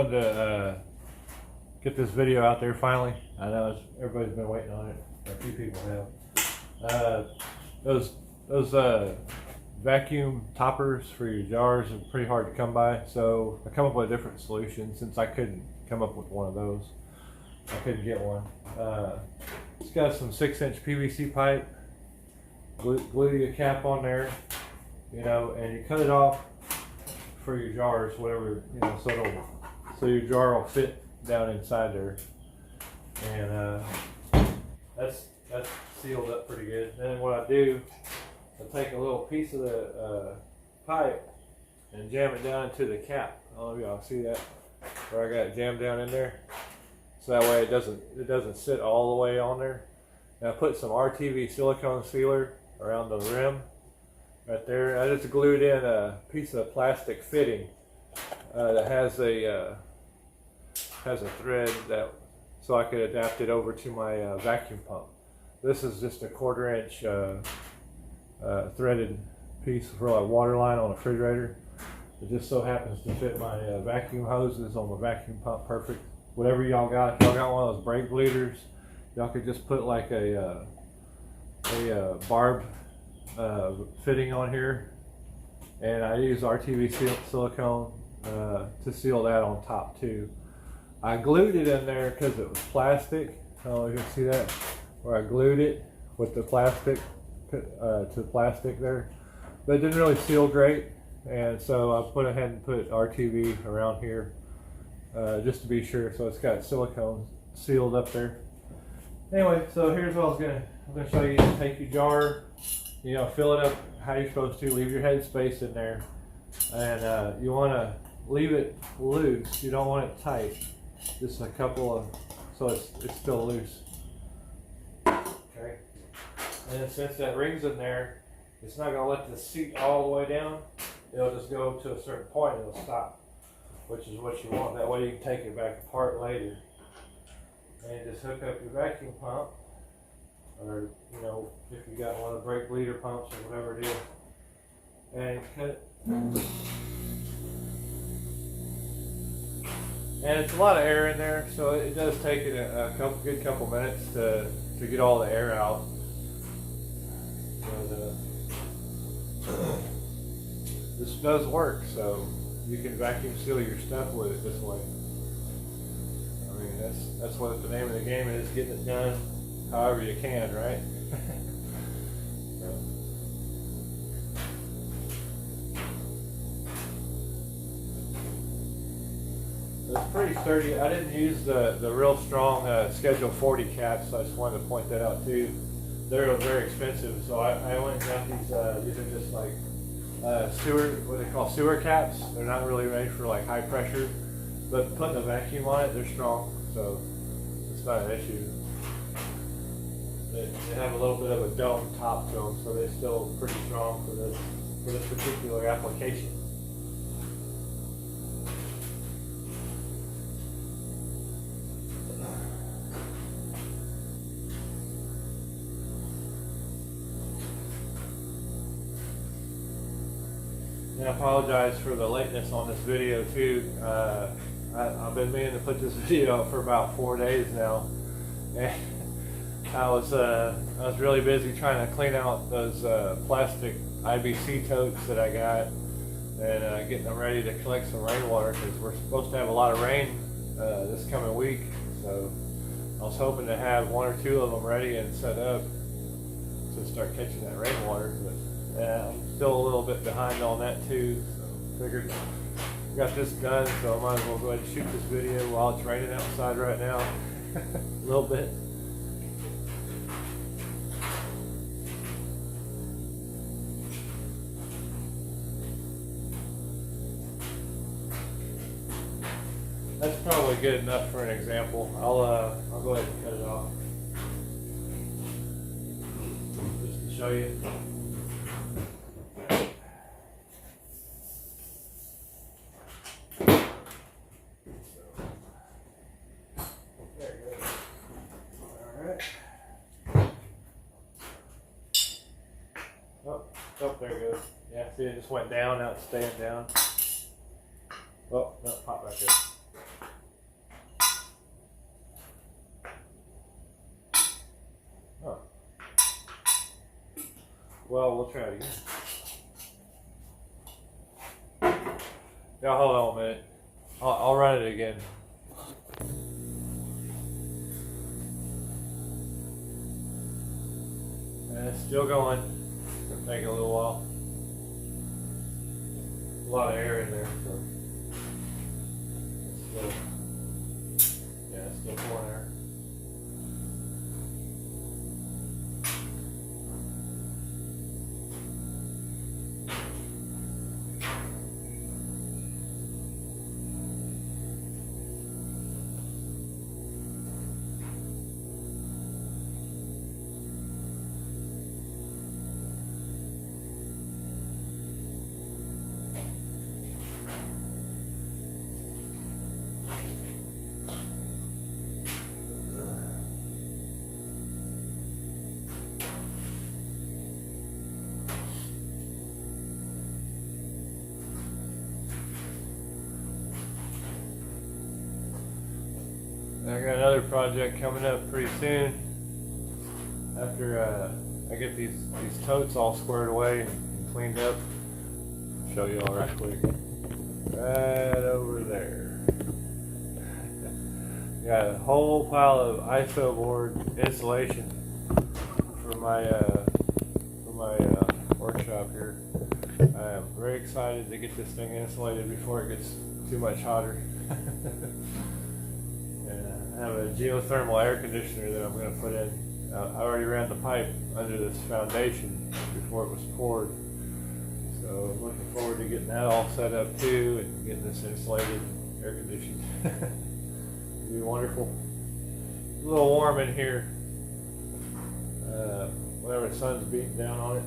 wanted to get this video out there finally. I know everybody's been waiting on it. A few people have. Those vacuum toppers for your jars are pretty hard to come by, so I come up with a different solution. Since I couldn't come up with one of those, I couldn't get one. It's got some 6-inch PVC pipe. Glue your cap on there, and you cut it off for your jars, whatever, so your jar will fit down inside there, and that's sealed up pretty good. Then what I do, I take a little piece of the pipe and jam it down into the cap. I don't know if y'all see that, where I got it jammed down in there, so that way it doesn't sit all the way on there. And I put some RTV silicone sealer around the rim right there. I just glued in a piece of plastic fitting that has a thread so I could adapt it over to my vacuum pump. This is just a 1/4-inch threaded piece for like water line on a refrigerator. It just so happens to fit my vacuum hoses on my vacuum pump perfect. Whatever y'all got, if y'all got one of those brake bleeders, y'all could just put like a barbed fitting on here, and I use RTV silicone to seal that on top too. I glued it in there because it was plastic. I don't know if you can see that, where I glued it with the plastic to the plastic there, but it didn't really seal great, and so I went ahead and put RTV around here just to be sure. So it's got silicone sealed up there. Anyway, so here's what I'm gonna show you. Take your jar, fill it up how you're supposed to. Leave your head space in there, and you want to leave it loose. You don't want it tight. Just a couple of, so it's still loose. Okay. And since that ring's in there, it's not gonna let the seat all the way down. It'll just go to a certain point and it'll stop, which is what you want. That way you can take it back apart later. And just hook up your vacuum pump, or if you got one of the brake bleeder pumps or whatever it is, and cut it. And it's a lot of air in there, so it does take it a good couple minutes to get all the air out. But this does work, so you can vacuum seal your stuff with it this way. I mean, that's what the name of the game is, getting it done however you can, right? It's pretty sturdy. I didn't use the real strong Schedule 40 caps, so I just wanted to point that out too. They're very expensive, so I went and got these. These are just like what they call sewer caps. They're not really made for like high pressure, but putting a vacuum on it, they're strong, so it's not an issue. They have a little bit of a dome top to them, so they're still pretty strong for this particular application. And I apologize for the lateness on this video too. I've been meaning to put this video up for about 4 days now, and I was really busy trying to clean out those plastic IBC totes that I got, and getting them ready to collect some rainwater, because we're supposed to have a lot of rain this coming week. So I was hoping to have 1 or 2 of them ready and set up to start catching that rainwater, but I'm still a little bit behind on that too. So figured I got this done, so I might as well go ahead and shoot this video while it's raining outside right now. A little bit. That's probably good enough for an example. I'll go ahead and cut it off just to show you. Oh, there it goes. Yeah, see, it just went down. Now it's staying down. Oh, no, pop back there. Well, we'll try it again. Now hold on a minute. I'll run it again. And it's still going. It's gonna take a little while. A lot of air in there, so it's still, yeah, it's still pouring air. I got another project coming up pretty soon. After I get these totes all squared away and cleaned up. I'll show you all right quick. Right over there. Got a whole pile of ISO board insulation for my workshop here. I am very excited to get this thing insulated before it gets too much hotter. I have a geothermal air conditioner that I'm going to put in. I already ran the pipe under this foundation before it was poured. So I'm looking forward to getting that all set up too and getting this insulated and air conditioned. It'll be wonderful. It's a little warm in here whenever the sun's beating down on it.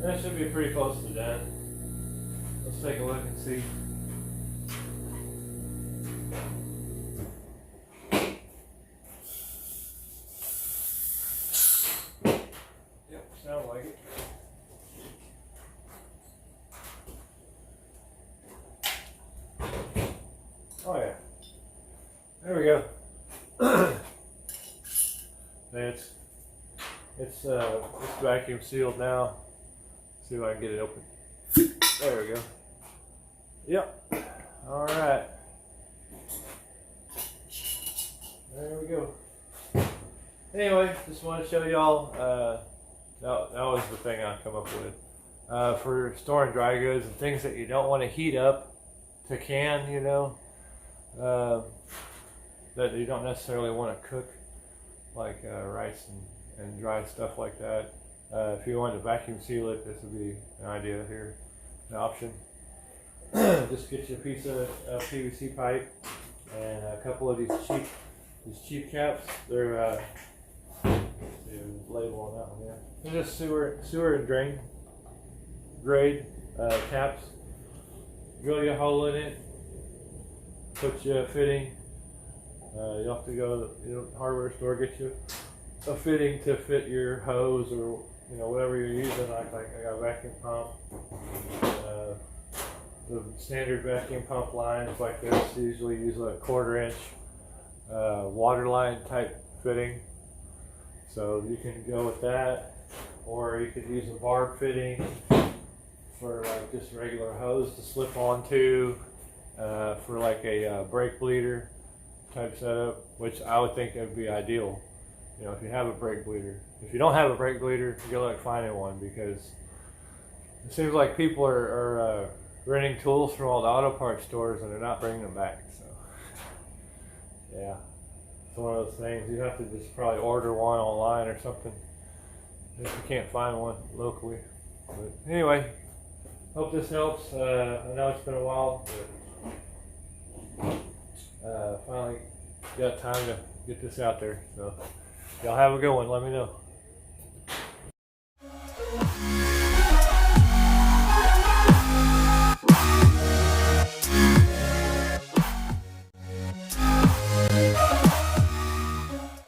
That should be pretty close to done. Let's take a look and see. Yep, sounds like it. Oh yeah. There we go. It's vacuum sealed now. See if I can get it open. There we go. Yep. All right. There we go. Anyway, just want to show y'all. That was the thing I come up with for storing dry goods and things that you don't want to heat up to can. You know, that you don't necessarily want to cook, like rice and dry stuff like that. If you want to vacuum seal it, this would be an idea here, an option. Just get you a piece of PVC pipe and a couple of these cheap caps. They're label on that one, yeah. They're just sewer and drain grade caps. Drill you a hole in it, put you a fitting. You'll have to go to the hardware store, get you a fitting to fit your hose or whatever you're using. Like I got a vacuum pump. The standard vacuum pump lines like this usually use a 1/4 inch water line type fitting. So you can go with that, or you could use a barb fitting for like just regular hose to slip onto, for like a brake bleeder type setup, which I would think would be ideal. You know, if you have a brake bleeder. If you don't have a brake bleeder, good luck finding one, because it seems like people are renting tools from all the auto parts stores and they're not bringing them back. So, yeah, it's one of those things. You have to just probably order one online or something if you can't find one locally. But anyway, hope this helps. I know it's been a while, but finally got time to get this out there. So, y'all have a good one. Let me know.